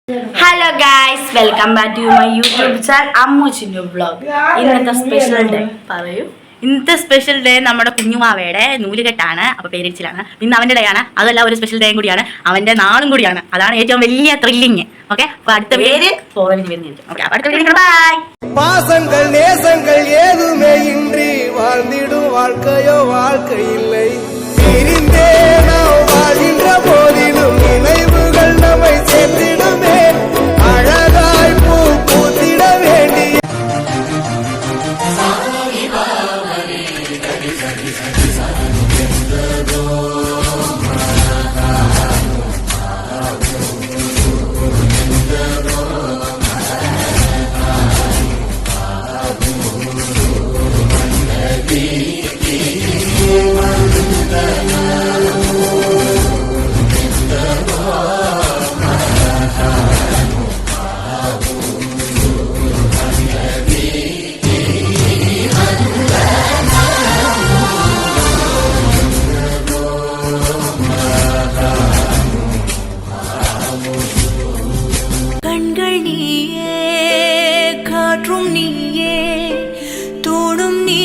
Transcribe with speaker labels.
Speaker 1: Hello guys, welcome back to my YouTube channel Ammu Chinnu vlog. ഇന്നത്തെ special day പറയൂ. ഇന്നത്തെ special day നമ്മുടെ കുഞ്ഞുമാവയുടെ നൂലുകെട്ടാണ്. അപ്പോൾ പേരിച്ചിലാണ്. ഇന്ന് അവൻ്റെ ഡേ ആണ്. അതല്ല, ഒരു സ്പെഷ്യൽ ഡേയും കൂടിയാണ്. അവൻ്റെ നാളും കൂടിയാണ്. അതാണ് ഏറ്റവും വലിയ ത്രില്ലിങ്. ഓക്കെ, അപ്പോൾ അടുത്ത പേര് ഓക്കെ, അടുത്ത വീഡിയോ ബൈ.
Speaker 2: பாசங்கள் நேசங்கள் ஏதுமே இன்றி வாழ்ந்திடும் வாழ்க்கையோ வாழ்க்கை இல்லை. பிரிந்தே நாம் வாழ்கின்ற போதிலும் நினைவுகள் நம்மை சேர்த்திடுமே. அழகாய் பூ பூத்திட வேண்டிய
Speaker 3: நீயே காற்றும் நீயே தோடும் நீ